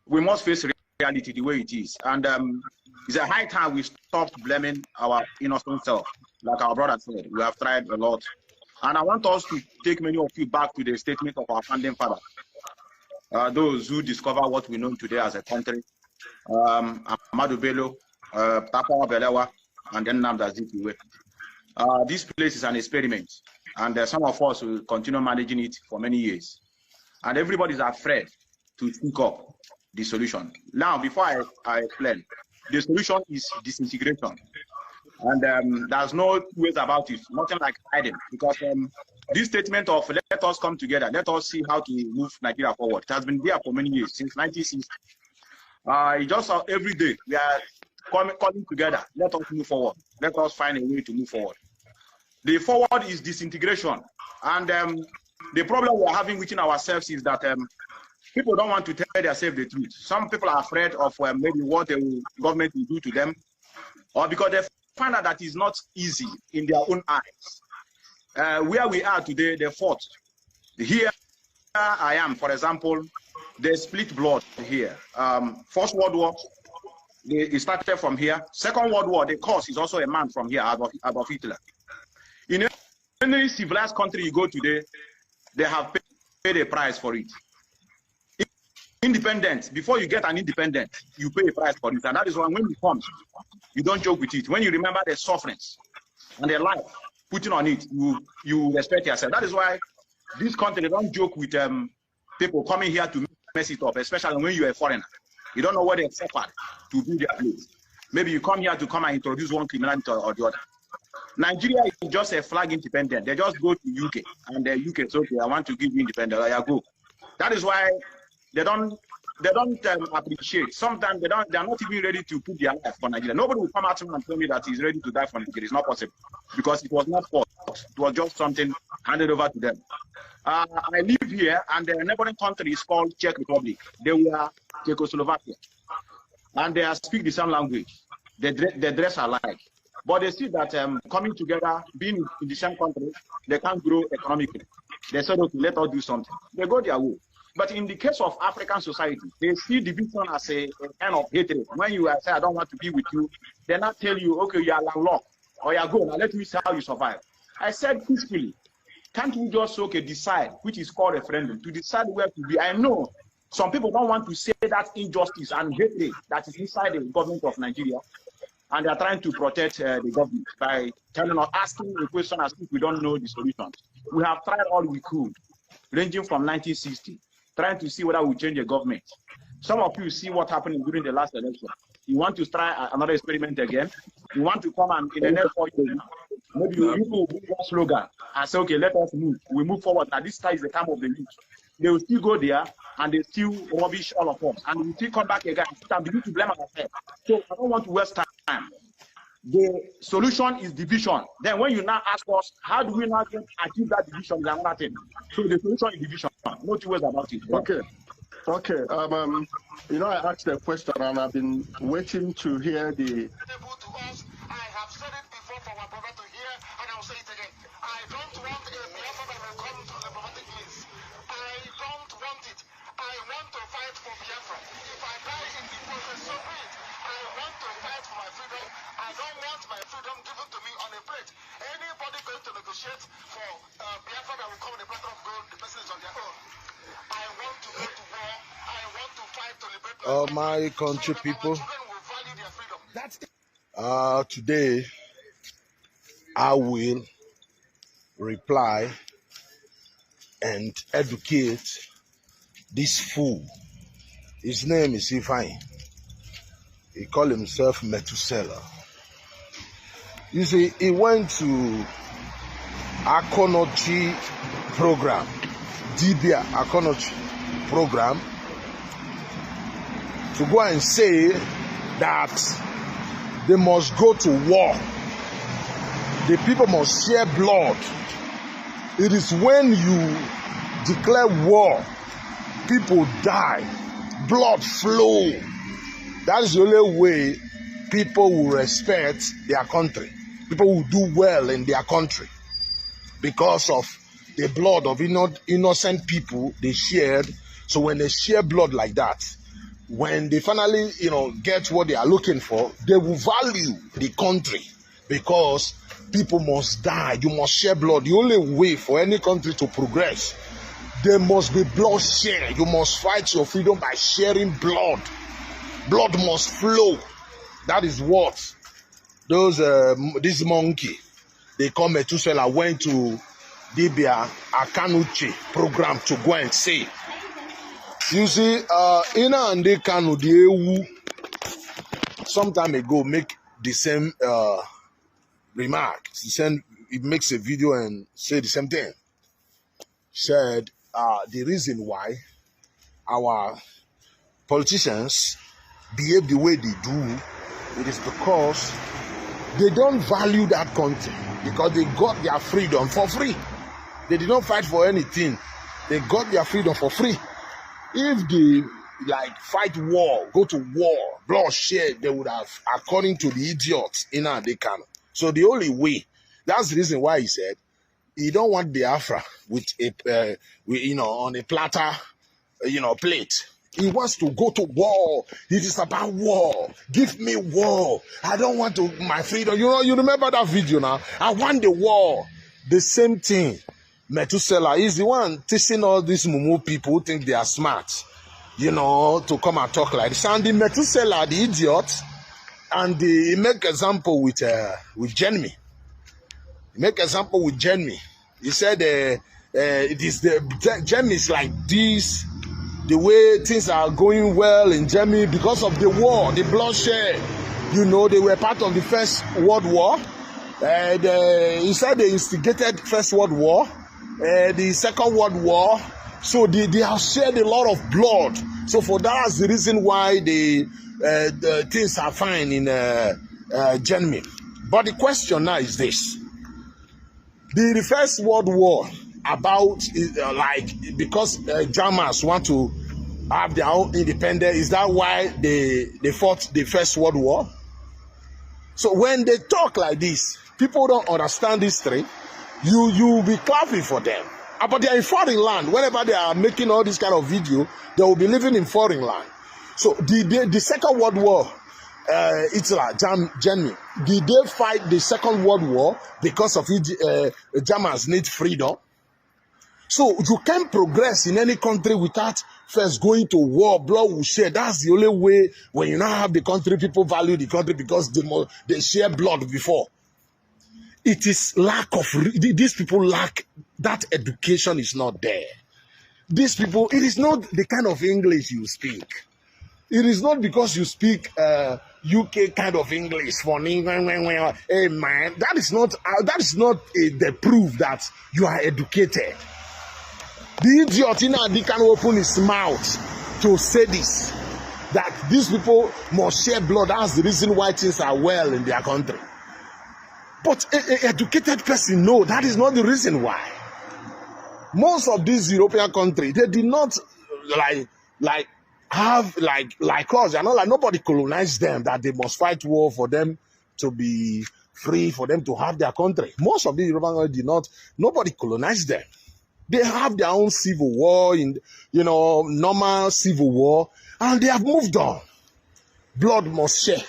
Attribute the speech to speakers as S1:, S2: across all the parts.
S1: we must face reality the way it is. And it's a high time we stop blaming our innocent self. Like our brother said, we have tried a lot. And I want us to take many of you back to the statement of our founding father. Those who discover what we know today as a country, Ahmadu Bello, Tafawa Balewa, and then Nnamdi Azikiwe. This place is an experiment, and some of us will continue managing it for many years. And everybody's afraid to speak up the solution. Now, before I explain, the solution is disintegration. And there's no ways about it, nothing like hiding, because this statement of let us come together, let us see how to move Nigeria forward, it has been there for many years, since 1960. It just every day we are coming together, let us move forward, let us find a way to move forward. The forward is disintegration. And the problem we are having within ourselves is that people don't want to tell themselves the truth. Some people are afraid of maybe what the government will do to them, or because they find out that it's not easy in their own eyes. Where we are today, they fought. Here I am, for example, they split blood here. First World War, it started from here. Second World War, the cause is also a man from here, Adolf Hitler. In any civilized country you go today, they have paid a price for it. Independence, before you get an independent, you pay a price for it. And that is why when it comes, you don't joke with it. When you remember the sufferings and the life putting on it, you respect yourself. That is why this country, they don't joke with people coming here to mess it up, especially when you're a foreigner. You don't know what they suffered to build their place. Maybe you come here to come and introduce one criminality or the other. Nigeria is just a flag independent. They just go to UK and the UK says, okay, I want to give you independence. I go. That is why they don't appreciate. Sometimes they are not even ready to put their life for Nigeria. Nobody will come out and tell me that he's ready to die for Nigeria. It's not possible because it was not forced. It was just something handed over to them. I live here, and the neighboring country is called Czech Republic. They were Czechoslovakia, and they speak the same language. They dress alike, but they see that coming together, being in the same country, they can't grow economically. They said, okay, let us do something. They go their way. But in the case of African society, they see division as a kind of hatred. When you say, I don't want to be with you, they not tell you, okay, you are landlocked, or you are good, now let me see how you survive. I said peacefully, can't we just, okay, decide, which is called referendum, to decide where to be? I know some people don't want to say that injustice and hatred that is inside the government of Nigeria, and they are trying to protect the government by telling us, asking a question as if we don't know the solution. We have tried all we could, ranging from 1960. Trying to see whether we change the government. Some of you see what happened during the last election. You want to try another experiment again. You want to come and in the next 4 years, maybe you will bring one slogan and say, okay, let us move. We move forward. Now this time is the time of the youth. They will still go there and they still rubbish all of us. And we still come back again and begin to blame ourselves. So I don't want to waste time. The solution is division. Then when you now ask us, how do we now achieve that division? So the solution is division. No two ways about it.
S2: Okay. Okay. You know, I asked a question and I've been waiting to hear the.
S3: I have said it before for my brother to hear, and I'll say it again. I don't want a Biafra that will come to the diplomatic list. I don't want it. I want to fight for Biafra. If I die in the process, so be it. I want to fight for my freedom. I don't want my freedom given to me on a plate. Anybody going to negotiate for Biafra that will come on a platter of gold, the person is on their own. I want to go to war. I want to fight to liberate
S4: my country
S3: so
S4: people.
S3: My children will value their freedom.
S4: That's today I will reply and educate this fool. His name is Ifeanyi. He called himself Methuselah. You see, he went to Akonochi program, Dibia Akonochi program, to go and say that they must go to war. The people must share blood. It is when you declare war, people die, blood flow. That is the only way people will respect their country. People will do well in their country because of the blood of innocent people they shared. So when they share blood like that, when they finally, get what they are looking for, they will value the country, because people must die. You must share blood. The only way for any country to progress, there must be bloodshed. You must fight your freedom by sharing blood. Blood must flow. That is what this monkey, they call Methuselah, went to Dibia Akanuche program to go and say. You see, Ina and they Kanu, the EU, some time ago, make the same remark. It makes a video and say the same thing. Said the reason why our politicians behave the way they do, it is because they don't value that country, because they got their freedom for free. They did not fight for anything. They got their freedom for free. If they fight war, go to war, bloodshed, they would have, according to the idiots in Adekano. So the only way, that's the reason why he said he don't want Biafra with a on a platter, plate. He wants to go to war. It is about war. Give me war. I don't want my freedom. You remember that video now? I want the war. The same thing. Methuselah is the one teaching all these mumu people who think they are smart, to come and talk like this. And the Methuselah, the idiot, and he make example with Jenny. He make example with Jenny. He said it is Jenny is like this. The way things are going well in Germany because of the war, the bloodshed. They were part of the First World War. He said they instigated First World War, the Second World War. So they have shed a lot of blood. So for that's the reason why the things are fine in Germany. But the question now is this: the First World War, because Germans want to have their own independence, is that why they fought the First World War? So when they talk like this, people don't understand history. You be clapping for them, but they are in foreign land. Whenever they are making all this kind of video, they will be living in foreign land. So the Second World War, Hitler, Germany, did they fight the Second World War because of Germans need freedom? So you can't progress in any country without first going to war. Blood will share. That's the only way. When you now have the country, people value the country because they share blood before. It is these people lack that education is not there. These people, it is not the kind of English you speak. It is not because you speak UK kind of English for hey man. That is not the proof that you are educated. The idiot in Adi can open his mouth to say this, that these people must share blood. That's the reason why things are well in their country. But an educated person, no, that is not the reason why. Most of these European countries, they did not have like us. They're not like nobody colonized them, that they must fight war for them to be free, for them to have their country. Most of these European countries nobody colonized them. They have their own civil war, normal civil war, and they have moved on. Blood must share.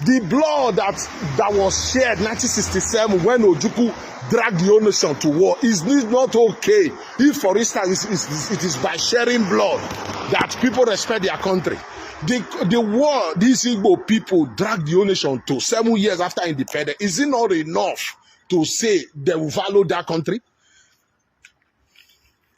S4: The blood that was shared in 1967 when Ojukwu dragged the whole nation to war is not okay. If, for instance, it is by sharing blood that people respect their country. The war these Igbo people dragged the whole nation to 7 years after independence, is it not enough to say they will value that country?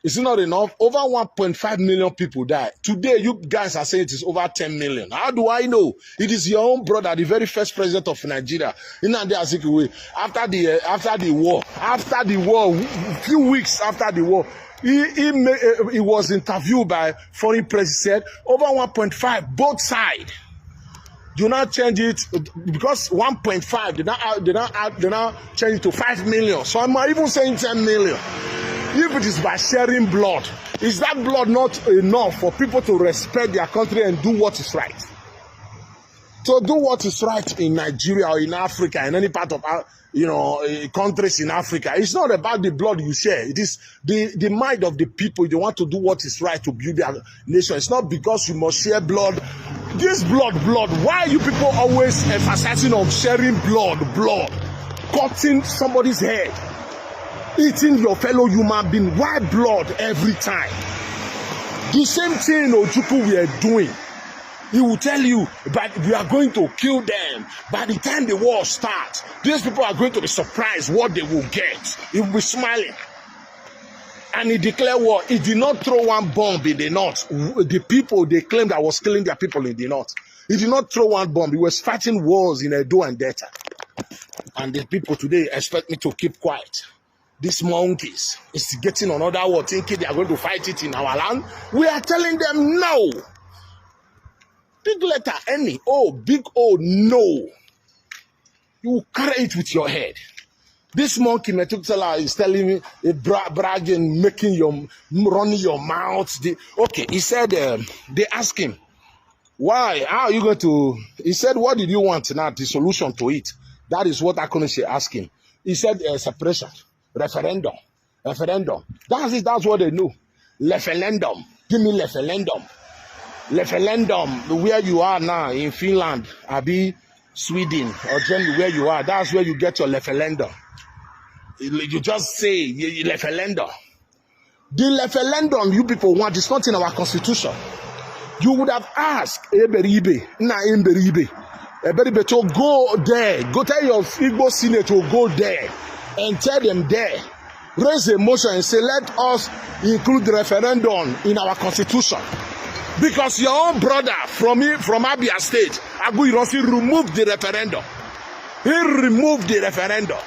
S4: Is it not enough? Over 1.5 million people died. Today, you guys are saying it is over 10 million. How do I know? It is your own brother, the very first president of Nigeria, Nnamdi Azikiwe. After the war, a few weeks after the war, he was interviewed by foreign president. Over 1.5, both sides. Do not change it because 1.5. They now change it to 5 million. So I'm even saying 10 million. If it is by sharing blood, is that blood not enough for people to respect their country and do what is right? to do what is right in Nigeria or in Africa, in any part of countries in Africa. It's not about the blood you share. It is the mind of the people. They want to do what is right to build their nation. It's not because you must share blood. This blood. Why are you people always emphasizing on sharing blood? Cutting somebody's head, eating your fellow human being. Why blood every time? The same thing Ojukwu we are doing. He will tell you, but we are going to kill them. By the time the war starts, these people are going to be surprised what they will get. He will be smiling. And he declared war. He did not throw one bomb in the north. The people they claimed that was killing their people in the north. He did not throw one bomb. He was fighting wars in Edo and Delta. And the people today expect me to keep quiet. These monkeys is getting another war, thinking they are going to fight it in our land. We are telling them no. Big letter N, O, big O, no. You will carry it with your head. This monkey Methuselah is telling me, bragging, running your mouth. Okay, he said, they asked him, why? How are you going to? He said, what did you want now? The solution to it. That is what Akonishe asked him. He said, separation, referendum. That's it. That's what they know. Referendum. Give me referendum. Referendum, where you are now in Finland, Abi, Sweden, or Germany, where you are, that's where you get your referendum. You just say referendum. The referendum you people want is not in our constitution. You would have asked Eberibe to go there. Go tell your Igbo Senate to go there and tell them there. Raise a motion and say, let us include the referendum in our constitution. Because your own brother from Abia State, Agu Ironsi, removed the referendum. He removed the referendum.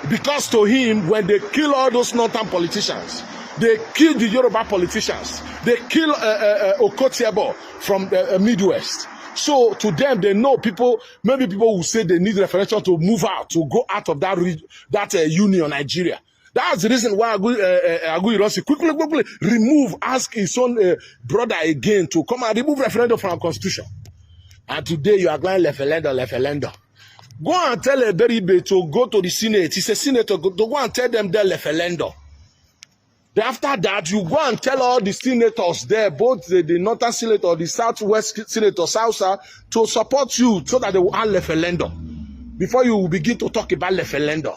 S4: Because to him, when they kill all those northern politicians, they kill the Yoruba politicians, they kill Okotiebo from the Midwest. So to them, they know maybe people will say they need referendum to move out, to go out of that union, Nigeria. That's the reason why Agu Ironsi quickly ask his own brother again to come and remove referendum from our constitution. And today you are going referendum. Go and tell Eberibe to go to the Senate. He's a senator. To go and tell them the referendum. Then after that, you go and tell all the senators there, both the northern senator, the southwest senator, south, to support you so that they will have referendum. Before you will begin to talk about referendum.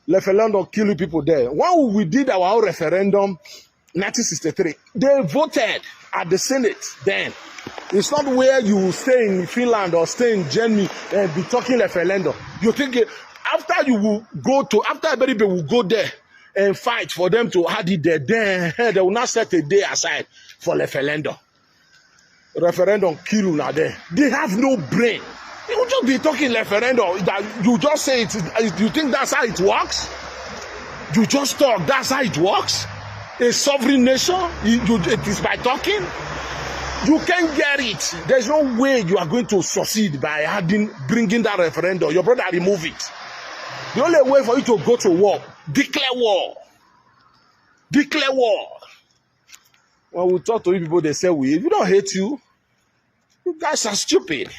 S4: Referendum killing people there. When we did our own referendum, 1963, they voted at the Senate then. It's not where you stay in Finland or stay in Germany and be talking referendum. You think after everybody will go there and fight for them to have it there, then they will not set a day aside for referendum. Referendum kill you now there. They have no brain. You will just be talking referendum. That you just say it. You think that's how it works? You just talk. That's how it works. A sovereign nation. It is by talking. You can't get it. There's no way you are going to succeed by bringing that referendum. Your brother remove it. The only way for you to go to war, declare war. Declare war. When we talk to you people, they say we don't hate you. You guys are stupid.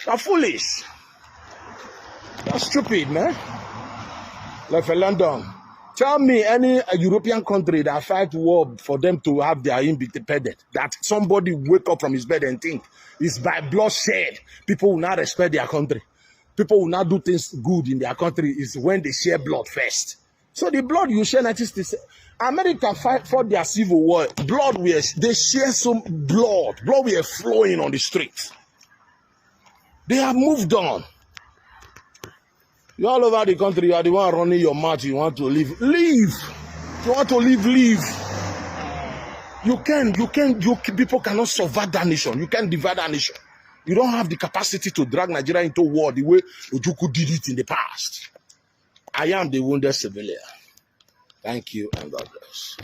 S4: You're foolish. You're stupid, man. Referendum. Tell me any European country that fight war for them to have their independence, that somebody wake up from his bed and think it's by bloodshed. People will not respect their country. People will not do things good in their country is when they share blood first. So the blood you share, America fight for their civil war. They share some blood. Blood were flowing on the streets. They have moved on. You're all over the country. You are the one running your mouth. You want to leave. Leave. You want to leave. Leave. You people cannot survive that nation. You can't divide that nation. You don't have the capacity to drag Nigeria into war the way Ojukwu did it in the past. I am the wounded civilian. Thank you and God bless.